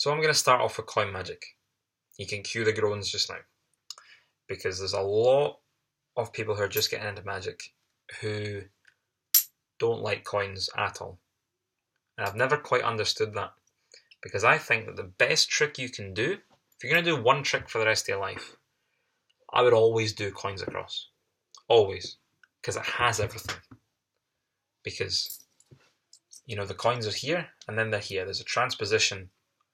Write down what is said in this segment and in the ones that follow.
So I'm going to start off with coin magic. You can cue the groans just now, because there's a lot of people who are just getting into magic who don't like coins at all. And I've never quite understood that, because I think that the best trick you can do, if you're going to do one trick for the rest of your life, I would always do coins across. Always. Because it has everything. Because, you know, the coins are here and then they're here. There's a transposition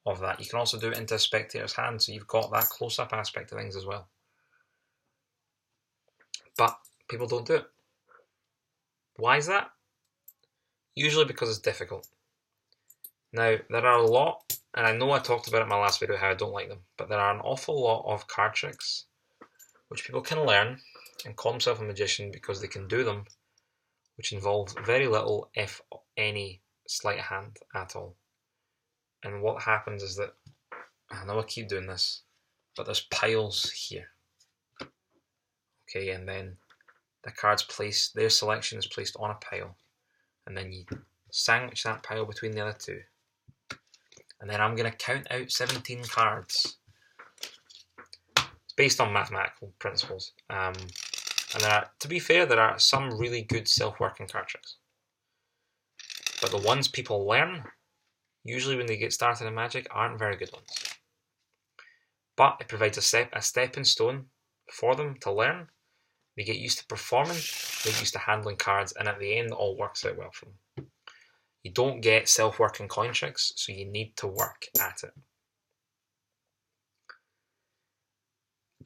of that. You can also do it into a spectator's hand, so you've got that close-up aspect of things as well. But people don't do it. Why is that? Usually because it's difficult. Now, there are a lot, and I know I talked about it in my last video how I don't like them, but there are an awful lot of card tricks which people can learn and call themselves a magician because they can do them, which involve very little, if any, sleight of hand at all. And what happens is that, I know I keep doing this, but there's piles here. Okay, and then the card's placed, their selection is placed on a pile, and then you sandwich that pile between the other two. And then I'm going to count out 17 cards. It's based on mathematical principles. And there are, to be fair, there are some really good self-working card tricks. But the ones people learn, usually when they get started in magic, aren't very good ones. But it provides a stepping stone for them to learn. They get used to performing, they get used to handling cards, and at the end it all works out well for them. You don't get self-working coin tricks, so you need to work at it.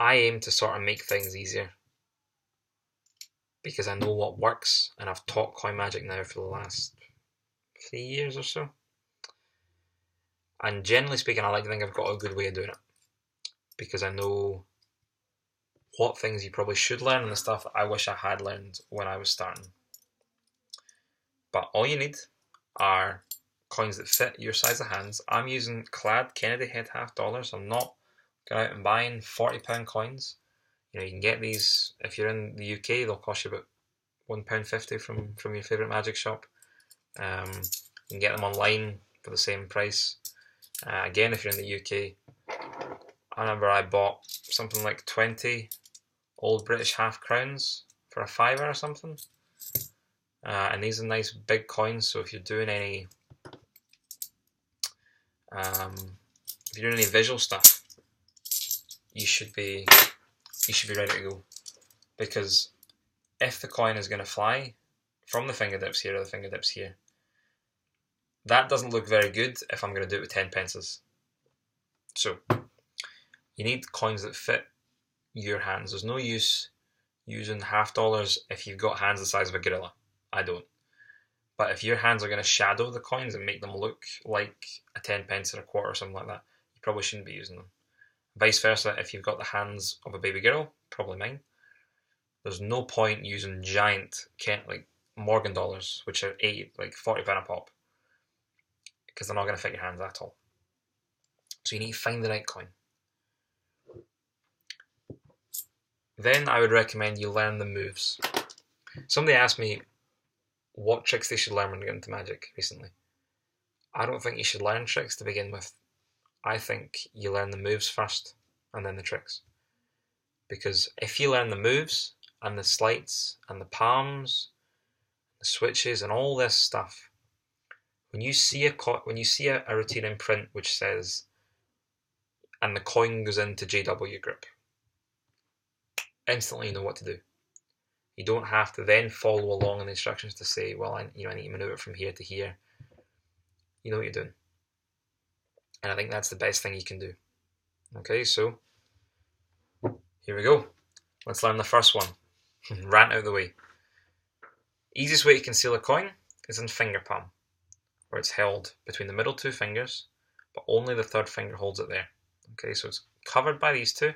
I aim to sort of make things easier because I know what works, and I've taught coin magic now for the last 3 years or so. And generally speaking, I like to think I've got a good way of doing it because I know what things you probably should learn and the stuff that I wish I had learned when I was starting. But all you need are coins that fit your size of hands. I'm using clad Kennedy head $half. I'm not going out and buying £40 coins. You know, you can get these if you're in the UK. They'll cost you about £1.50 from your favourite magic shop. You can get them online for the same price. Again, if you're in the UK, I remember I bought something like 20 old British half crowns for a £5 or something. And these are nice big coins, so if you're doing any visual stuff, you should be ready to go. Because if the coin is going to fly from the fingertips here to the fingertips here, that doesn't look very good if I'm going to do it with 10 pences. So you need coins that fit your hands. There's no use using $half if you've got hands the size of a gorilla. I don't. But if your hands are going to shadow the coins and make them look like a 10 pence or a quarter or something like that, you probably shouldn't be using them. Vice versa, if you've got the hands of a baby girl, probably mine, there's no point using giant like Morgan dollars, which are £40 a pop, because they're not going to fit your hands at all. So you need to find the right coin. Then I would recommend you learn the moves. Somebody asked me what tricks they should learn when they get into magic recently. I don't think you should learn tricks to begin with. I think you learn the moves first and then the tricks. Because if you learn the moves and the sleights and the palms, the switches and all this stuff, when you see a routine in print which says, and the coin goes into JW grip, instantly you know what to do. You don't have to then follow along in the instructions to say, well, I need to maneuver from here to here. You know what you're doing. And I think that's the best thing you can do. Okay, so here we go. Let's learn the first one. Rant out of the way. Easiest way to conceal a coin is in finger palm, where it's held between the middle two fingers, but only the third finger holds it there. Okay, so it's covered by these two,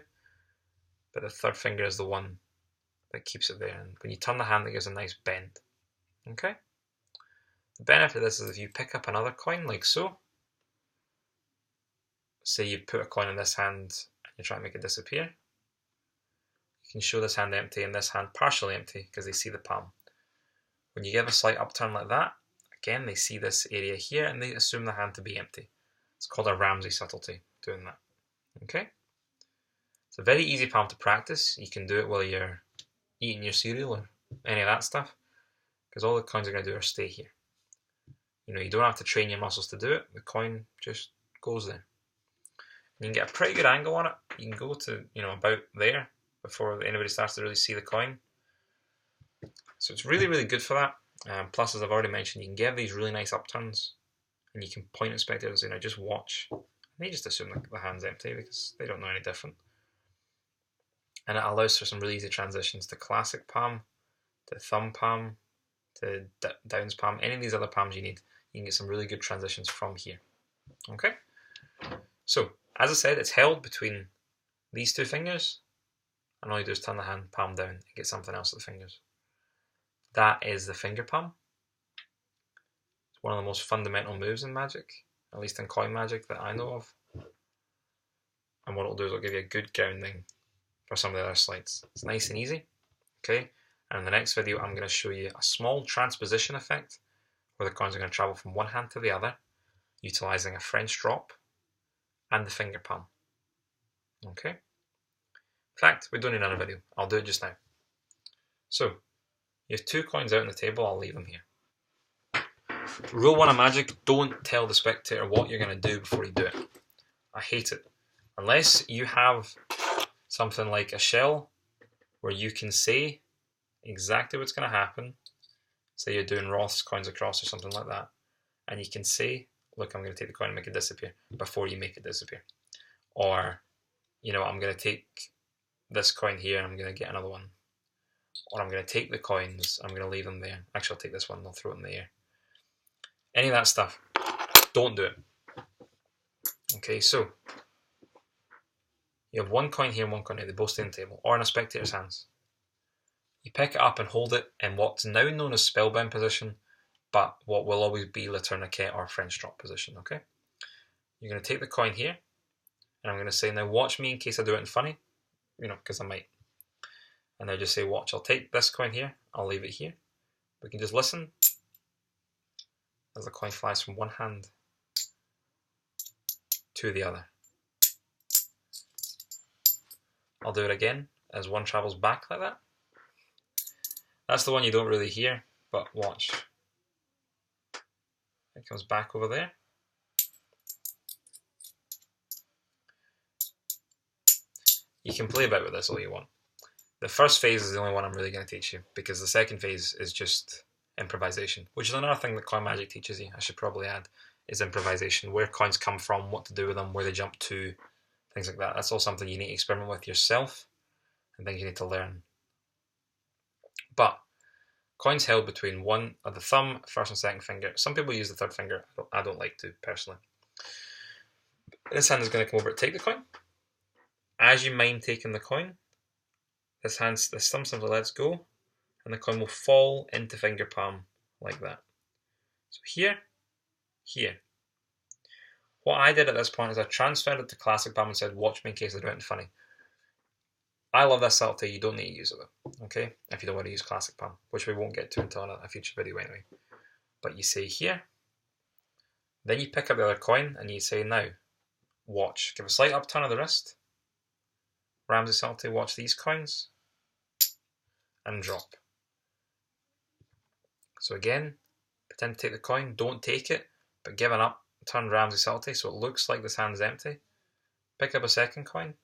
but the third finger is the one that keeps it there. And when you turn the hand, it gives a nice bend. Okay? The benefit of this is if you pick up another coin, like so, say you put a coin in this hand and you try to make it disappear, you can show this hand empty and this hand partially empty because they see the palm. When you give a slight upturn like that, again, they see this area here and they assume the hand to be empty. It's called a Ramsey subtlety, doing that. Okay? It's a very easy palm to practice. You can do it while you're eating your cereal or any of that stuff, because all the coins are going to do are stay here. You know, you don't have to train your muscles to do it. The coin just goes there. You can get a pretty good angle on it. You can go to, you know, about there before anybody starts to really see the coin. So it's really, really good for that. Plus, as I've already mentioned, you can get these really nice upturns, and you can point at spectators and say, now just watch. And they just assume the hand's empty because they don't know any different. And it allows for some really easy transitions to classic palm, to thumb palm, to downs palm. Any of these other palms you need, you can get some really good transitions from here. Okay? So, as I said, it's held between these two fingers, and all you do is turn the hand palm down and get something else at the fingers. That is the finger palm. It's one of the most fundamental moves in Magic, at least in coin Magic that I know of. And what it'll do is it'll give you a good grounding for some of the other slides. It's nice and easy. Okay, and in the next video I'm going to show you a small transposition effect where the coins are going to travel from one hand to the other, utilising a French drop and the finger palm. Okay. In fact, we don't need another video. I'll do it just now. So, you have two coins out on the table. I'll leave them here. Rule 1 of Magic, don't tell the spectator what you're going to do before you do it. I hate it. Unless you have something like a shell where you can say exactly what's going to happen. Say you're doing Roth's coins across or something like that. And you can say, look, I'm going to take the coin and make it disappear before you make it disappear. Or, you know, I'm going to take this coin here and I'm going to get another one. Or I'm going to take the coins, I'm going to leave them there. Actually, I'll take this one and I'll throw it in the air. Any of that stuff, don't do it. Okay, so you have one coin here and one coin here. They both stay on the table, or in a spectator's hands. You pick it up and hold it in what's now known as spellbound position, but what will always be Le Tourniquet or French drop position, okay? You're going to take the coin here, and I'm going to say, now watch me in case I do it in funny, you know, because I might. And I just say, watch, I'll take this coin here, I'll leave it here. We can just listen as the coin flies from one hand to the other. I'll do it again as one travels back like that. That's the one you don't really hear, but watch. It comes back over there. You can play about with this all you want. The first phase is the only one I'm really going to teach you, because the second phase is just improvisation, which is another thing that coin Magic teaches you, I should probably add, is improvisation. Where coins come from, what to do with them, where they jump to, things like that. That's all something you need to experiment with yourself and things you need to learn. But coins held between one of the thumb, first and second finger. Some people use the third finger. I don't like to, personally. This hand is going to come over to take the coin. As you mind taking the coin, this thumb simply lets go, and the coin will fall into finger palm like that. So here, here. What I did at this point is I transferred it to classic palm and said, watch me in case I do anything funny. I love this subtlety, you don't need to use it though, okay? If you don't want to use classic palm, which we won't get to until a future video anyway. But you say here, then you pick up the other coin and you say, now, watch. Give a slight upturn of the wrist. Ramsey subtlety, watch these coins. And drop. So again, pretend to take the coin, don't take it, but give an upturn Ramsey subtlety so it looks like this hand's empty. Pick up a second coin.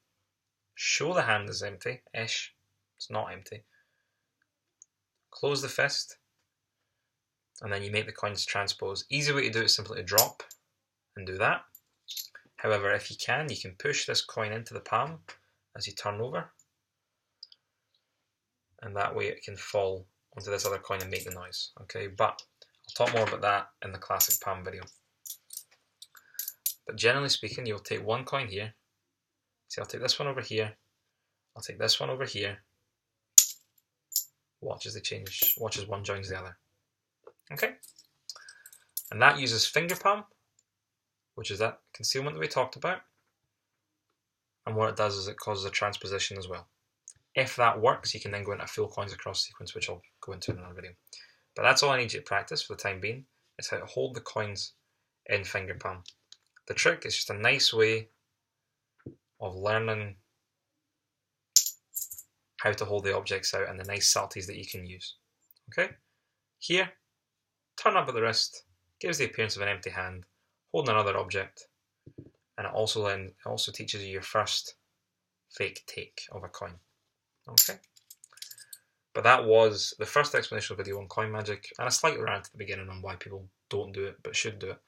Show the hand is empty-ish. It's not empty. Close the fist. And then you make the coins transpose. Easy way to do it is simply to drop and do that. However, if you can push this coin into the palm as you turn over. And that way it can fall onto this other coin and make the noise. Okay, but I'll talk more about that in the classic palm video. But generally speaking, you'll take one coin here. See, I'll take this one over here. I'll take this one over here. Watch as they change. Watch as one joins the other. Okay? And that uses finger palm, which is that concealment that we talked about. And what it does is it causes a transposition as well. If that works, you can then go into a full coins across sequence, which I'll go into in another video. But that's all I need you to practice for the time being, is how to hold the coins in finger palm. the trick. It's just a nice way of learning how to hold the objects out and the nice subtleties that you can use. Okay? Here, turn up at the wrist, gives the appearance of an empty hand, holding another object, and it also teaches you your first fake take of a coin. Okay? But that was the first explanational video on coin magic, and a slight rant at the beginning on why people don't do it but should do it.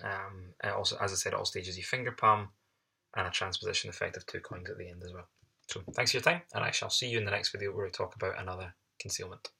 And also, as I said, it also teaches you finger palm and a transposition effect of 2 coins at the end as well. So thanks for your time, and I shall see you in the next video where we talk about another concealment.